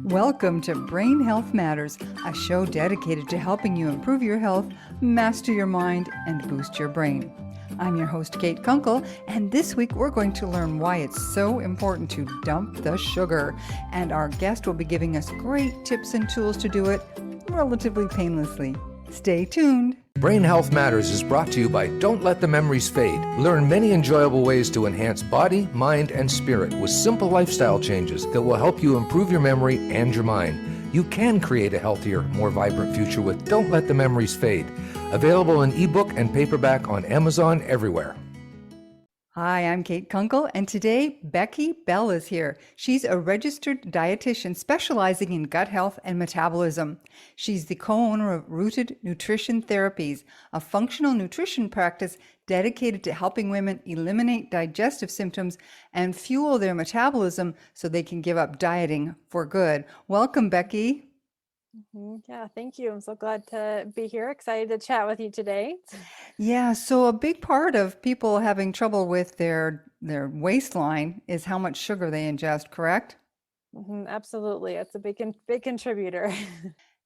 Welcome to Brain Health Matters, a show dedicated to helping you improve your health, master your mind, and boost your brain. I'm your host, Kate Kunkle, and this week we're going to learn why it's so important to dump the sugar. And our guest will be giving us great tips and tools to do it relatively painlessly. Stay tuned. Brain Health Matters is brought to you by Don't Let the Memories Fade. Learn many enjoyable ways to enhance body, mind, and spirit with simple lifestyle changes that will help you improve your memory and your mind. You can create a healthier, more vibrant future with Don't Let the Memories Fade. Available in ebook and paperback on Amazon everywhere. Hi, I'm Kate Kunkle, and today Becky Bell is here. She's a registered dietitian specializing in gut health and metabolism. She's the co-owner of Rooted Nutrition Therapies, a functional nutrition practice dedicated to helping women eliminate digestive symptoms and fuel their metabolism so they can give up dieting for good. Welcome, Becky. Yeah, thank you. I'm so glad to be here. Excited to chat with you today. Yeah, so a big part of people having trouble with their waistline is how much sugar they ingest, correct? Absolutely. It's a big contributor.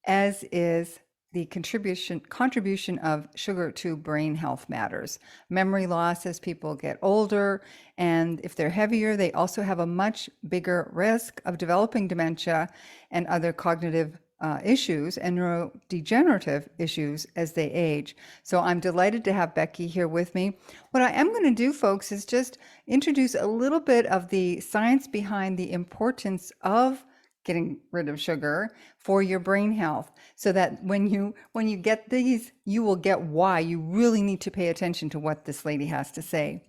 As is the contribution of sugar to brain health matters. Memory loss as people get older, and if they're heavier, they also have a much bigger risk of developing dementia and other cognitive issues and neurodegenerative issues as they age. So I'm delighted to have Becky here with me. What I am going to do, folks, is just introduce a little bit of the science behind the importance of getting rid of sugar for your brain health, so that when you get these, you will get why you really need to pay attention to what this lady has to say.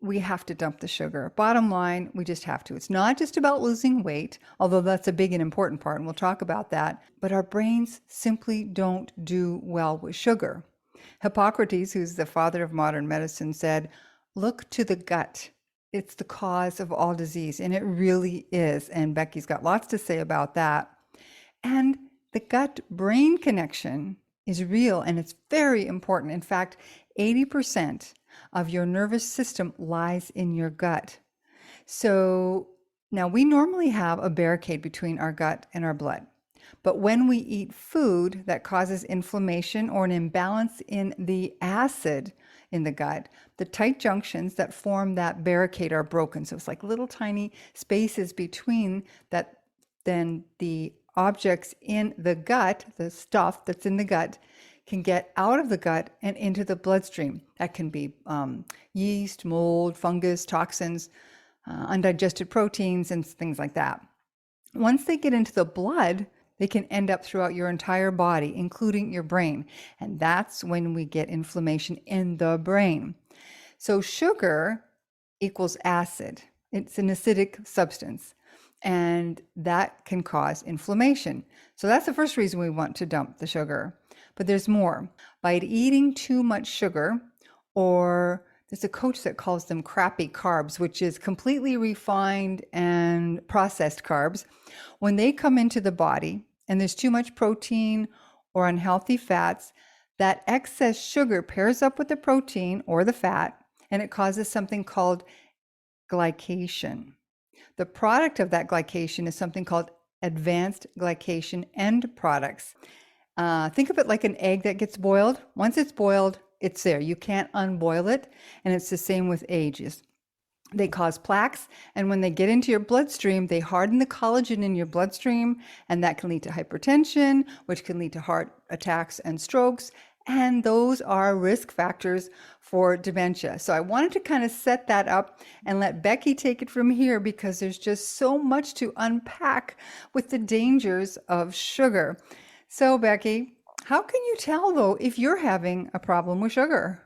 We have to dump the sugar. Bottom line, we just have to. It's not just about losing weight, although that's a big and important part, and we'll talk about that. But our brains simply don't do well with sugar. Hippocrates, who's the father of modern medicine, said, "Look to the gut. It's the cause of all disease." And it really is. And Becky's got lots to say about that. And the gut-brain connection is real, and it's very important. In fact, 80% of your nervous system lies in your gut. So now we normally have a barricade between our gut and our blood. But when we eat food that causes inflammation or an imbalance in the acid in the gut, the tight junctions that form that barricade are broken. So it's like little tiny spaces between that, then the objects in the gut, the stuff that's in the gut, can get out of the gut and into the bloodstream. That can be yeast, mold, fungus, toxins, undigested proteins, and things like that. Once they get into the blood, they can end up throughout your entire body, including your brain. And that's when we get inflammation in the brain. So sugar equals acid. It's an acidic substance, and that can cause inflammation. So that's the first reason we want to dump the sugar. But there's more. By eating too much sugar, or there's a coach that calls them crappy carbs, which is completely refined and processed carbs. When they come into the body and there's too much protein or unhealthy fats, that excess sugar pairs up with the protein or the fat, and it causes something called glycation. The product of that glycation is something called advanced glycation end products. Think of it like an egg that gets boiled. Once it's boiled, it's there. You can't unboil it. And it's the same with ages. They cause plaques, and when they get into your bloodstream, they harden the collagen in your bloodstream, and that can lead to hypertension, which can lead to heart attacks and strokes. And those are risk factors for dementia. So I wanted to kind of set that up and let Becky take it from here, because there's just so much to unpack with the dangers of sugar. So Becky, how can you tell though if you're having a problem with sugar?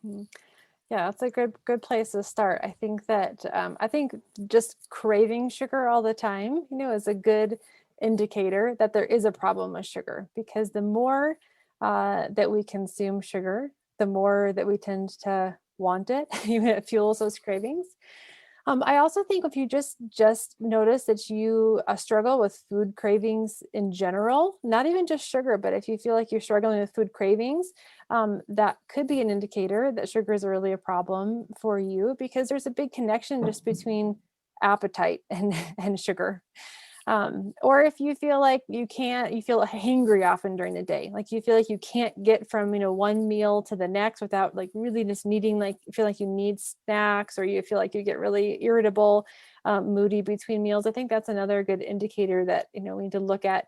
Yeah, that's a good place to start. I think that just craving sugar all the time, is a good indicator that there is a problem with sugar, because the more that we consume sugar, the more that we tend to want it. It fuels those cravings. I also think if you just notice that you struggle with food cravings in general, not even just sugar, but if you feel like you're struggling with food cravings, that could be an indicator that sugar is really a problem for you, because there's a big connection just between appetite and sugar. Or if you feel like you feel hangry often during the day, like you feel like you can't get from, one meal to the next without like really just needing, like, feel like you need snacks, or you feel like you get really irritable, moody between meals. I think that's another good indicator that, we need to look at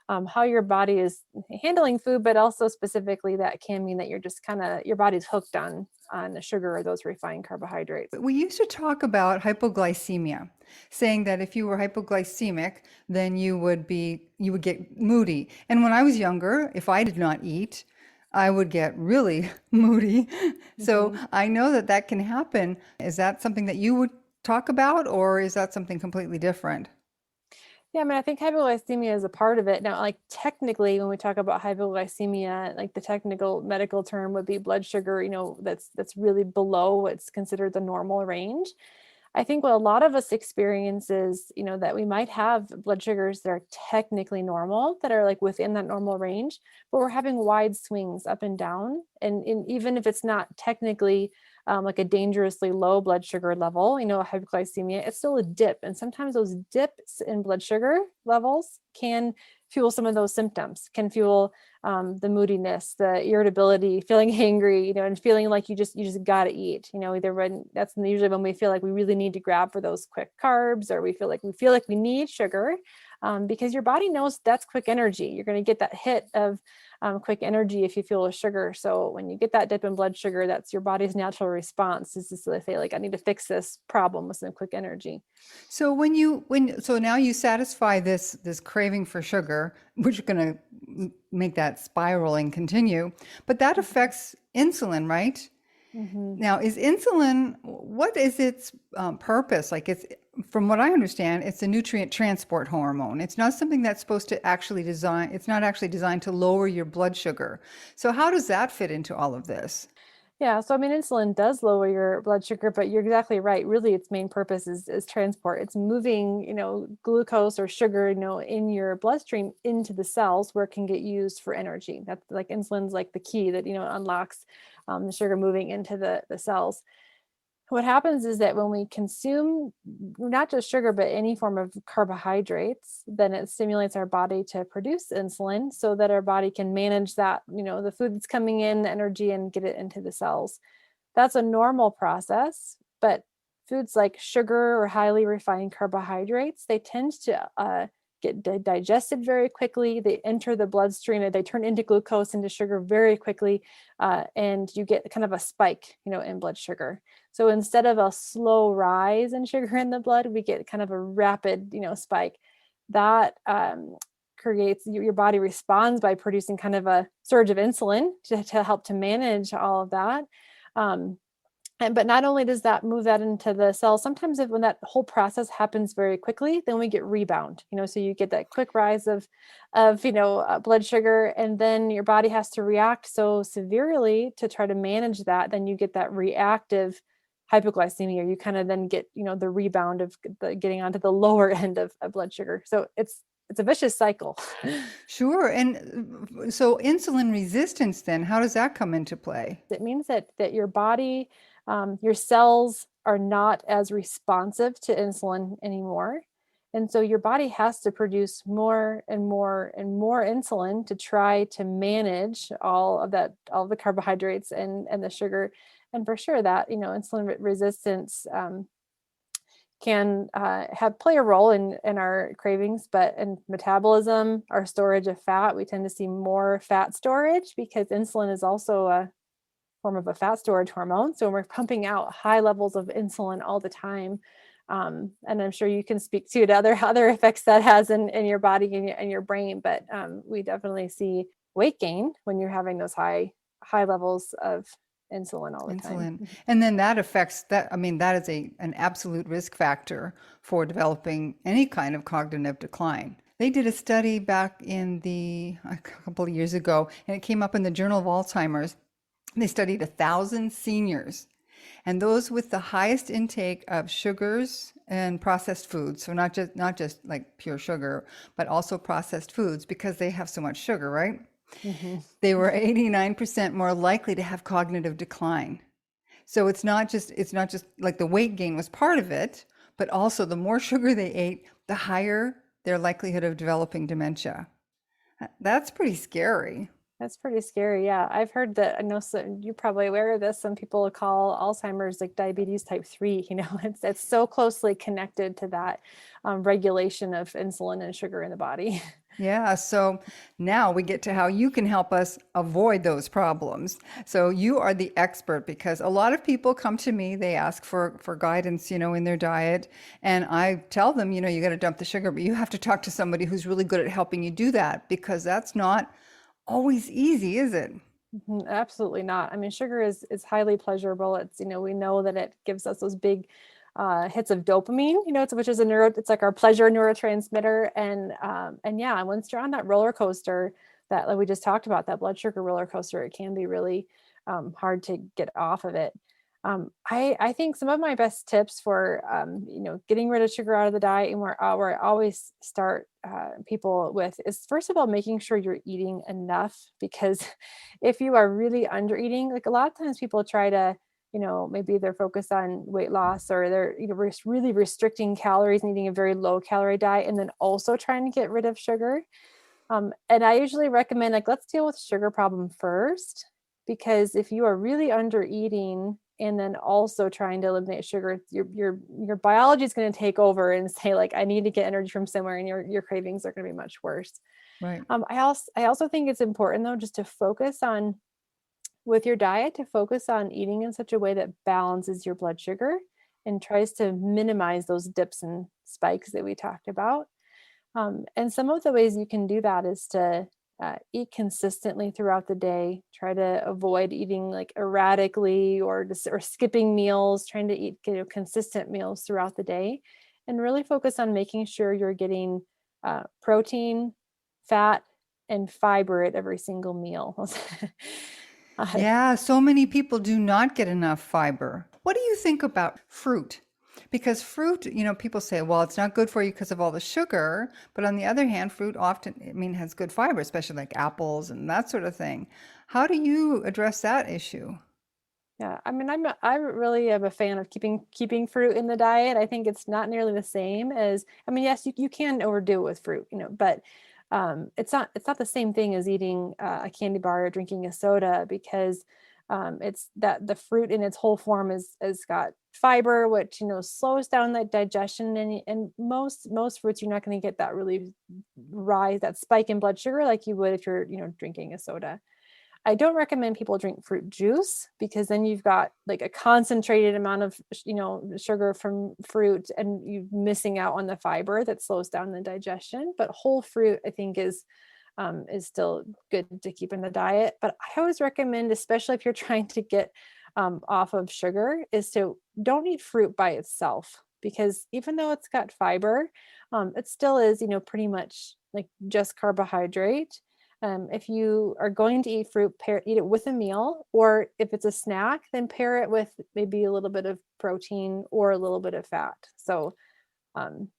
how your body is handling food, but also specifically that can mean that you're just your body's hooked on the sugar or those refined carbohydrates. We used to talk about hypoglycemia, saying that if you were hypoglycemic, then you would get moody. And when I was younger, if I did not eat, I would get really moody. So I know that that can happen. Is that something that you would talk about, or is that something completely different? Yeah, I mean, I think hypoglycemia is a part of it. Now, like technically, when we talk about hypoglycemia, like the technical medical term would be blood sugar, that's really below what's considered the normal range. I think what a lot of us experience is, that we might have blood sugars that are technically normal, that are like within that normal range, but we're having wide swings up and down. And even if it's not technically like a dangerously low blood sugar level, hypoglycemia, it's still a dip. And sometimes those dips in blood sugar levels can fuel some of those symptoms, can fuel the moodiness, the irritability, feeling hangry, and feeling like you just got to eat, either when that's usually when we feel like we really need to grab for those quick carbs, or we feel like we need sugar, because your body knows that's quick energy. You're going to get that hit of quick energy if you fuel with sugar. So when you get that dip in blood sugar, that's your body's natural response, is to say like, I need to fix this problem with some quick energy. So so now you satisfy this craving for sugar, which is going to make that spiral and continue, but that affects insulin, right? Now, is insulin, what is its purpose? Like, from what I understand, it's a nutrient transport hormone. It's not something that's supposed to it's not actually designed to lower your blood sugar. So how does that fit into all of this? Yeah, so I mean, insulin does lower your blood sugar, but you're exactly right. Really, its main purpose is transport. It's moving, glucose or sugar, in your bloodstream into the cells where it can get used for energy. That's like insulin's like the key that, unlocks the sugar moving into the cells. What happens is that when we consume not just sugar, but any form of carbohydrates, then it stimulates our body to produce insulin so that our body can manage that, the food that's coming in, the energy, and get it into the cells. That's a normal process, but foods like sugar or highly refined carbohydrates, they tend to get digested very quickly. They enter the bloodstream and they turn into glucose, into sugar very quickly. And you get kind of a spike, in blood sugar. So instead of a slow rise in sugar in the blood, we get kind of a rapid, spike. That creates, your body responds by producing kind of a surge of insulin to help to manage all of that. But not only does that move that into the cell, sometimes when that whole process happens very quickly, then we get rebound, so you get that quick rise of blood sugar, and then your body has to react so severely to try to manage that. Then you get that reactive hypoglycemia. You kind of then get, the rebound of getting onto the lower end of blood sugar. So it's a vicious cycle. Sure. And so insulin resistance, then, how does that come into play? It means that your body, your cells are not as responsive to insulin anymore. And so your body has to produce more and more and more insulin to try to manage all of the carbohydrates and the sugar. And for sure that, insulin resistance can play a role in our cravings, but in metabolism, our storage of fat, we tend to see more fat storage because insulin is also a form of a fat storage hormone. So we're pumping out high levels of insulin all the time. And I'm sure you can speak to other effects that has in your body and your brain, but we definitely see weight gain when you're having those high levels of insulin all the time. And then that affects that. I mean, that is an absolute risk factor for developing any kind of cognitive decline. They did a study back a couple of years ago, and it came up in the Journal of Alzheimer's. They studied 1,000 seniors, and those with the highest intake of sugars and processed foods. So not just like pure sugar, but also processed foods, because they have so much sugar, right? Mm-hmm. They were 89% more likely to have cognitive decline. So it's not just like the weight gain was part of it, but also the more sugar they ate, the higher their likelihood of developing dementia. That's pretty scary. That's pretty scary. Yeah. I've heard that. I know, so you're probably aware of this. Some people call Alzheimer's like diabetes type 3. It's so closely connected to that regulation of insulin and sugar in the body. Yeah, so now we get to how you can help us avoid those problems. So you are the expert because a lot of people come to me, they ask for guidance, in their diet, and I tell them, you got to dump the sugar, but you have to talk to somebody who's really good at helping you do that because that's not always easy, is it? Absolutely not. I mean, sugar is highly pleasurable. It's, we know that it gives us those big hits of dopamine, which is it's like our pleasure neurotransmitter. And yeah, once you're on that roller coaster that like we just talked about, that blood sugar roller coaster, it can be really hard to get off of it. I think some of my best tips for, getting rid of sugar out of the diet and where I always start people with is first of all, making sure you're eating enough, because if you are really under eating, like a lot of times people try to, maybe they're focused on weight loss or they're, really restricting calories and eating a very low calorie diet and then also trying to get rid of sugar. And I usually recommend like, let's deal with the sugar problem first, because if you are really under eating and then also trying to eliminate sugar, your biology is going to take over and say like, I need to get energy from somewhere, and your cravings are going to be much worse. Right. I also think it's important though, just to focus on with your diet, to focus on eating in such a way that balances your blood sugar and tries to minimize those dips and spikes that we talked about. And some of the ways you can do that is to eat consistently throughout the day. Try to avoid eating like erratically or skipping meals. Trying to eat consistent meals throughout the day, and really focus on making sure you're getting protein, fat, and fiber at every single meal. Yeah, so many people do not get enough fiber. What do you think about fruit? Because fruit, people say, well, it's not good for you because of all the sugar. But on the other hand, fruit often, has good fiber, especially like apples and that sort of thing. How do you address that issue? Yeah, I mean, I really am a fan of keeping fruit in the diet. I think it's not nearly the same as, yes, you can overdo it with fruit, but it's not the same thing as eating a candy bar or drinking a soda, because it's that the fruit in its whole form is got fiber, which slows down that digestion, and most fruits you're not going to get that really that spike in blood sugar like you would if you're drinking a soda. I don't recommend people drink fruit juice, because then you've got like a concentrated amount of, sugar from fruit and you're missing out on the fiber that slows down the digestion. But whole fruit, I think, is still good to keep in the diet. But I always recommend, especially if you're trying to get off of sugar, is to don't eat fruit by itself, because even though it's got fiber, it still is, pretty much like just carbohydrate. If you are going to eat fruit, eat it with a meal, or if it's a snack, then pair it with maybe a little bit of protein or a little bit of fat. So,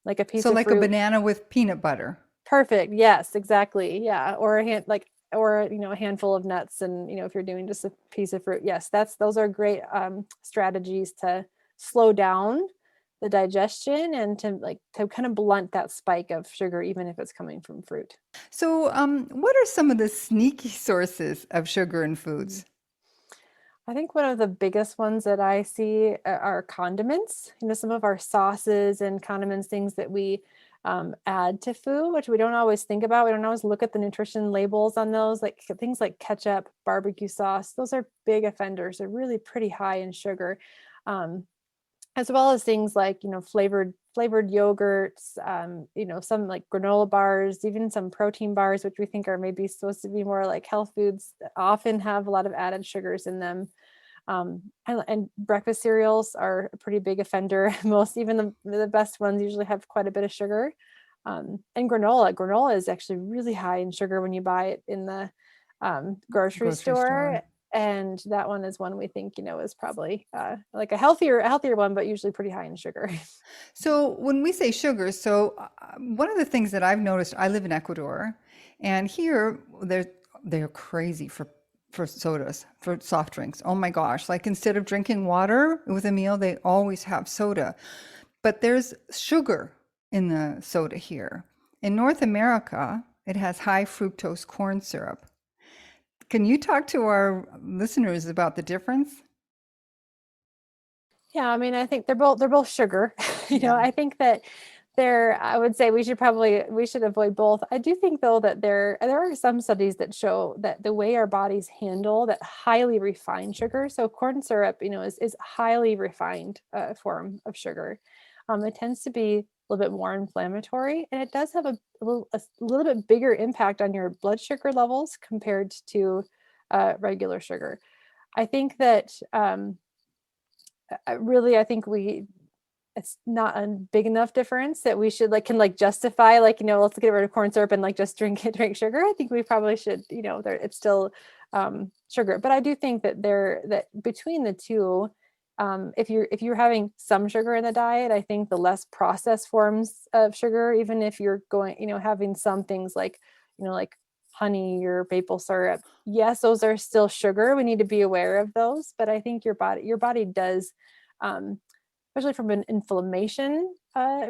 like a piece So of like fruit. a banana with peanut butter. Perfect. Yes, exactly. Yeah. Or a handful of nuts, and if you're doing just a piece of fruit, yes, those are great strategies to slow down the digestion and to kind of blunt that spike of sugar, even if it's coming from fruit. So what are some of the sneaky sources of sugar in foods? I think one of the biggest ones that I see are condiments. Some of our sauces and condiments, things that we add to food, which we don't always think about. We don't always look at the nutrition labels on those, like things like ketchup, barbecue sauce. Those are big offenders. They're really pretty high in sugar. As well as things like, flavored yogurts, some like granola bars, even some protein bars, which we think are maybe supposed to be more like health foods, that often have a lot of added sugars in them. And breakfast cereals are a pretty big offender. Even the best ones usually have quite a bit of sugar. And granola is actually really high in sugar when you buy it in the grocery store. And that one is one we think, is probably like a healthier one, but usually pretty high in sugar. So when we say sugar, one of the things that I've noticed, I live in Ecuador, and here they're crazy for sodas, for soft drinks. Oh my gosh, like instead of drinking water with a meal, they always have soda. But there's sugar in the soda here. In North America, it has high fructose corn syrup. Can you talk to our listeners about the difference? Yeah, I mean, I think they're both sugar. Yeah. I think that I would say we should avoid both. I do think though that there are some studies that show that the way our bodies handle that highly refined sugar, so corn syrup, is highly refined form of sugar. It tends to be a little bit more inflammatory, and it does have a little bit bigger impact on your blood sugar levels compared to regular sugar. I think that really, I think it's not a big enough difference that we should can justify let's get rid of corn syrup and just drink sugar. I think we probably should, it's still sugar, but I do think that that between the two, if you're having some sugar in the diet, I think the less processed forms of sugar, even if you're going, having some things like honey or maple syrup, yes, those are still sugar. We need to be aware of those, but I think your body does, especially from an inflammation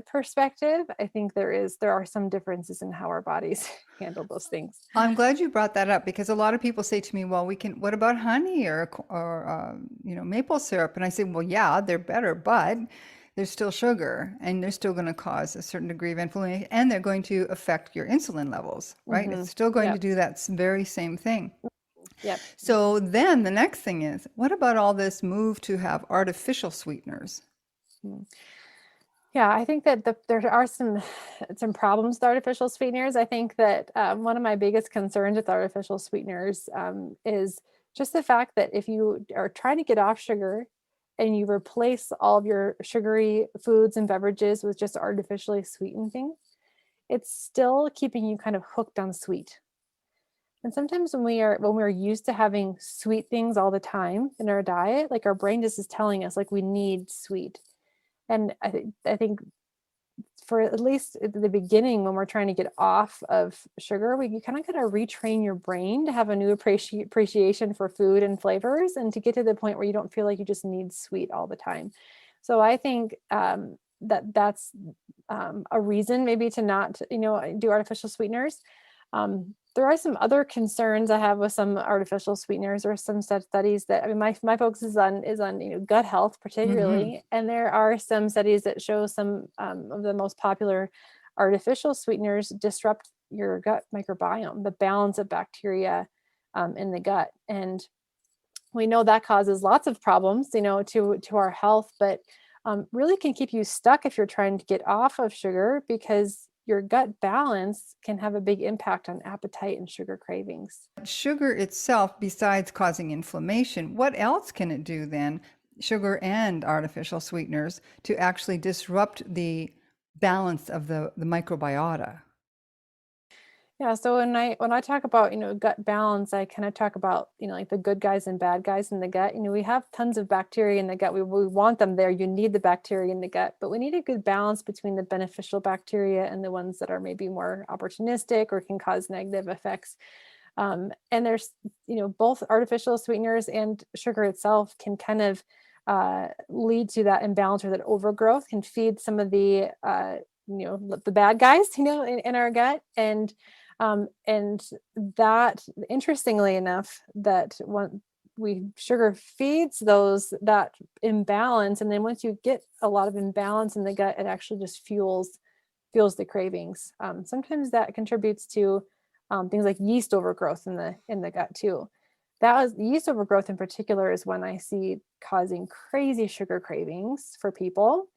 perspective, I think there are some differences in how our bodies handle those things. I'm glad you brought that up because a lot of people say to me, well, what about honey or maple syrup? And I say, well, yeah, they're better, but there's still sugar and they're still going to cause a certain degree of inflammation and they're going to affect your insulin levels, right? Mm-hmm. It's still going to Yep. do that very same thing. Yep. So then the next thing is, what about all this move to have artificial sweeteners? Mm. Yeah, I think that there are some problems with artificial sweeteners. I think that one of my biggest concerns with artificial sweeteners is just the fact that if you are trying to get off sugar and you replace all of your sugary foods and beverages with just artificially sweetened things, it's still keeping you kind of hooked on sweet. And sometimes when we're used to having sweet things all the time in our diet, like our brain just is telling us like we need sweet. And I think for at least at the beginning when we're trying to get off of sugar, you kind of got to retrain your brain to have a new appreciation for food and flavors, and to get to the point where you don't feel like you just need sweet all the time. So I think that's a reason maybe to not do artificial sweeteners. There are some other concerns I have with some artificial sweeteners, or some studies that, I mean, my focus is on gut health Hmm. particularly, and there are some studies that show some of the most popular artificial sweeteners disrupt your gut microbiome, the balance of bacteria in the gut, and we know that causes lots of problems, to our health, but really can keep you stuck if you're trying to get off of sugar, because your gut balance can have a big impact on appetite and sugar cravings. Sugar itself, besides causing inflammation, what else can it do then, sugar and artificial sweeteners, to actually disrupt the balance of the microbiota? Yeah, so when I talk about, gut balance, I kind of talk about, like the good guys and bad guys in the gut. We have tons of bacteria in the gut. We want them there. You need the bacteria in the gut, but we need a good balance between the beneficial bacteria and the ones that are maybe more opportunistic or can cause negative effects. And there's, both artificial sweeteners and sugar itself can kind of lead to that imbalance, or that overgrowth can feed some of the bad guys, in our gut. And that, interestingly enough, that when sugar feeds that imbalance, and then once you get a lot of imbalance in the gut, it actually just fuels the cravings. Sometimes that contributes to things like yeast overgrowth in the gut too. That was yeast overgrowth in particular is when I see causing crazy sugar cravings for people.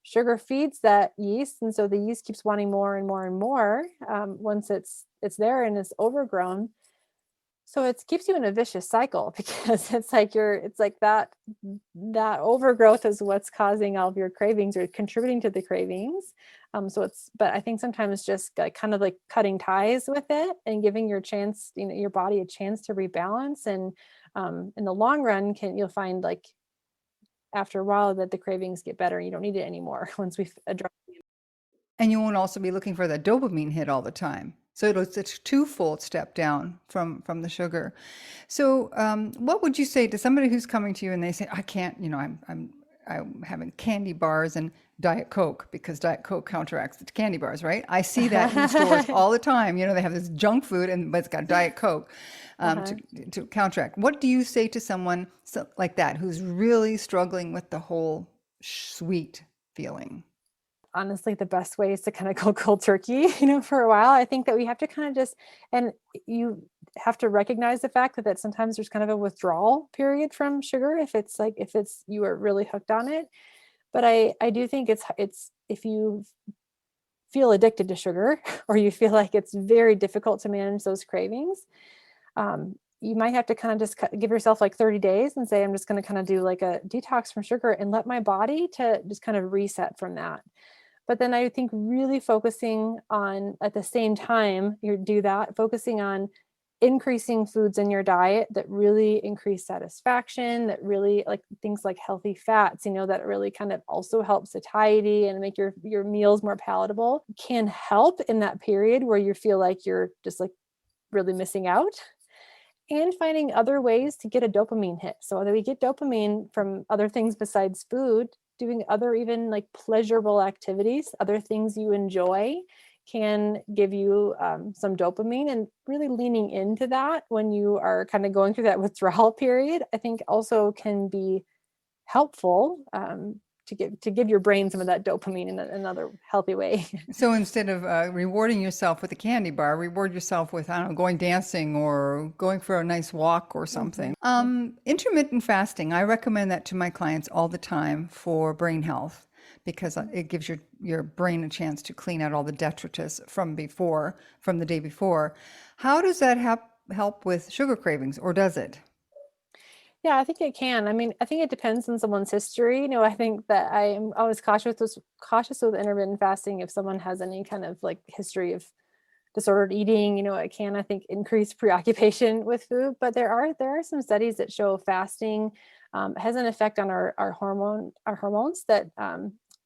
Sugar feeds that yeast, and so the yeast keeps wanting more and more and more once it's there and it's overgrown. So it keeps you in a vicious cycle because it's like that overgrowth is what's causing all of your cravings or contributing to the cravings. But I think sometimes just like kind of like cutting ties with it and giving your body a chance to rebalance. And in the long run, you'll find like after a while that the cravings get better. You don't need it anymore once we've addressed. And you won't also be looking for that dopamine hit all the time. So it's a twofold step down from the sugar. So what would you say to somebody who's coming to you and they say, I can't, I'm having candy bars and Diet Coke because Diet Coke counteracts the candy bars, right? I see that in the stores all the time. They have this junk food, but it's got Diet Coke to counteract. What do you say to someone like that who's really struggling with the whole sweet feeling? Honestly, the best way is to kind of go cold turkey, for a while. I think that we have to kind of and you have to recognize the fact that sometimes there's kind of a withdrawal period from sugar if you are really hooked on it. But I do think it's if you feel addicted to sugar or you feel like it's very difficult to manage those cravings, you might have to kind of just give yourself like 30 days and say, I'm just going to kind of do like a detox from sugar and let my body to just kind of reset from that. But then I think really focusing on, at the same time you do that, focusing on increasing foods in your diet that really increase satisfaction, that really, like things like healthy fats, that really kind of also help satiety and make your meals more palatable, can help in that period where you feel like you're just like really missing out. And finding other ways to get a dopamine hit. So that we get dopamine from other things besides food, doing other even like pleasurable activities, other things you enjoy can give you some dopamine, and really leaning into that when you are kind of going through that withdrawal period, I think also can be helpful to give your brain some of that dopamine in another healthy way. So instead of rewarding yourself with a candy bar, reward yourself with, I don't know, going dancing or going for a nice walk or something. Intermittent fasting, I recommend that to my clients all the time for brain health, because it gives your brain a chance to clean out all the detritus from the day before. How does that help with sugar cravings, or does it? Yeah, I think it can. I mean, I think it depends on someone's history. I think that I am always cautious with intermittent fasting. If someone has any kind of like history of disordered eating, it can, I think, increase preoccupation with food. But there are some studies that show fasting has an effect on our hormones that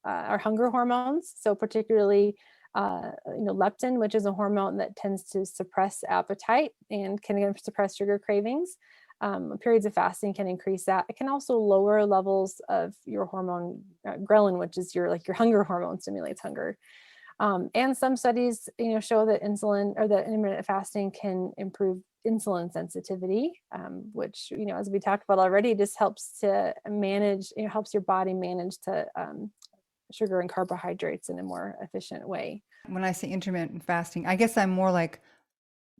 our hunger hormones. So particularly, leptin, which is a hormone that tends to suppress appetite and can again suppress sugar cravings. Periods of fasting can increase that. It can also lower levels of your hormone ghrelin, which is your hunger hormone, stimulates hunger. And some studies, show that insulin, or that intermittent fasting can improve insulin sensitivity, which, as we talked about already, just helps to manage, helps your body manage to sugar and carbohydrates in a more efficient way. When I say intermittent fasting, I guess I'm more like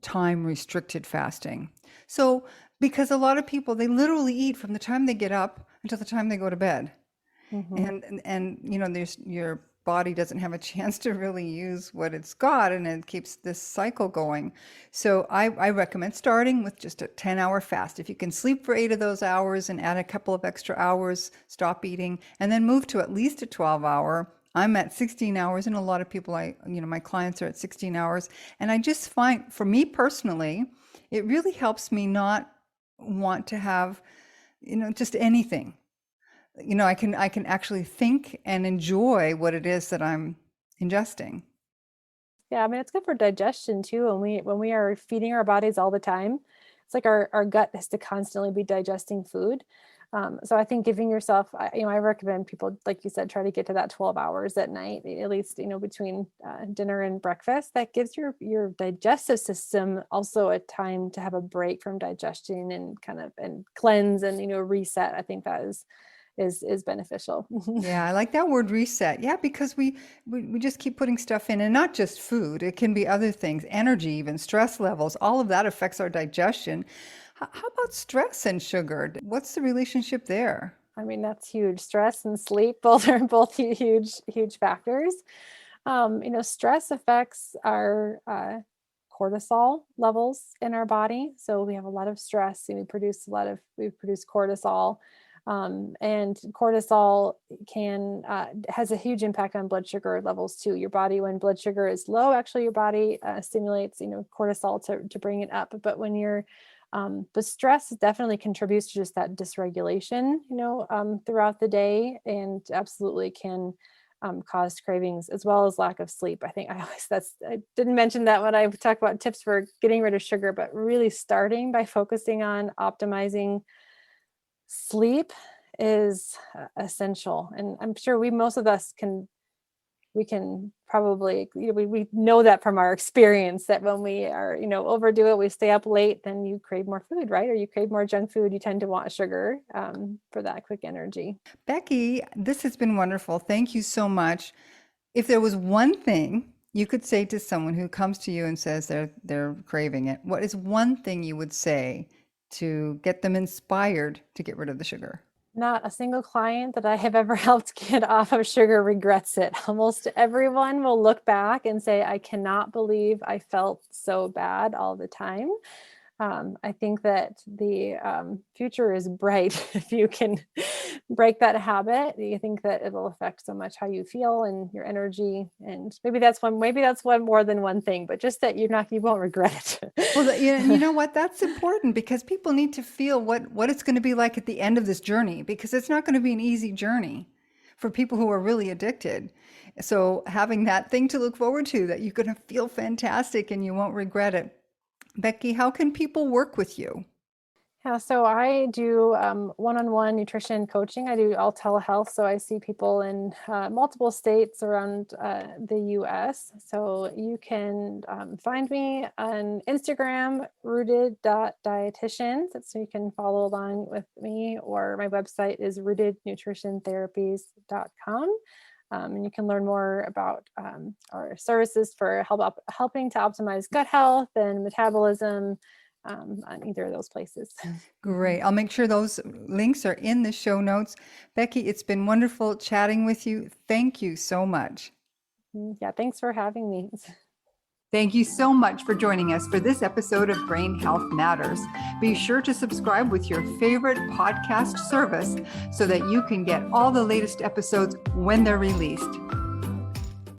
time restricted fasting. So, because a lot of people, they literally eat from the time they get up until the time they go to bed. Mm-hmm. And there's, your body doesn't have a chance to really use what it's got, and it keeps this cycle going. So I recommend starting with just a 10-hour fast. If you can sleep for 8 of those hours and add a couple of extra hours, stop eating, and then move to at least a 12-hour. I'm at 16 hours, and a lot of people, my clients are at 16 hours. And I just find, for me personally, it really helps me not want to have, just anything. I can actually think and enjoy what it is that I'm ingesting. Yeah, I mean, it's good for digestion too. When we are feeding our bodies all the time, it's like our gut has to constantly be digesting food. So I think giving yourself, I recommend people, like you said, try to get to that 12 hours at night, at least, between dinner and breakfast. That gives your digestive system also a time to have a break from digestion and and cleanse and, reset. I think that is beneficial. Yeah, I like that word, reset. Yeah, because we just keep putting stuff in, and not just food. It can be other things, energy, even stress levels. All of that affects our digestion. How about stress and sugar? What's the relationship there? I mean, that's huge. Stress and sleep are both huge factors. Stress affects our cortisol levels in our body. So we have a lot of stress, and we produce cortisol. And cortisol has a huge impact on blood sugar levels too. Your body, when blood sugar is low, actually your body stimulates, cortisol to bring it up. But when the stress definitely contributes to just that dysregulation, throughout the day, and absolutely can cause cravings, as well as lack of sleep. I think I didn't mention that when I talk about tips for getting rid of sugar, but really starting by focusing on optimizing sleep is essential. And I'm sure most of us we can probably, we know that from our experience, that when we are, overdo it, we stay up late, then you crave more food, right? Or you crave more junk food. You tend to want sugar for that quick energy. Becky, this has been wonderful. Thank you so much. If there was one thing you could say to someone who comes to you and says they're craving it, what is one thing you would say to get them inspired to get rid of the sugar? Not a single client that I have ever helped get off of sugar regrets it. Almost everyone will look back and say, I cannot believe I felt so bad all the time. I think that the future is bright if you can break that habit. You think that it'll affect so much how you feel and your energy, and maybe that's one more than one thing, but just that you won't regret it. Well, you know what? That's important because people need to feel what it's going to be like at the end of this journey, because it's not going to be an easy journey for people who are really addicted. So having that thing to look forward to, that you're going to feel fantastic and you won't regret it. Becky, how can people work with you? Yeah, so I do one-on-one nutrition coaching. I do all telehealth, so I see people in multiple states around the U.S. So you can find me on Instagram, rooted.dietitian, so you can follow along with me, or my website is rootednutritiontherapies.com. And you can learn more about our services for helping to optimize gut health and metabolism on either of those places. Great. I'll make sure those links are in the show notes. Becky, it's been wonderful chatting with you. Thank you so much. Yeah, thanks for having me. Thank you so much for joining us for this episode of Brain Health Matters. Be sure to subscribe with your favorite podcast service so that you can get all the latest episodes when they're released.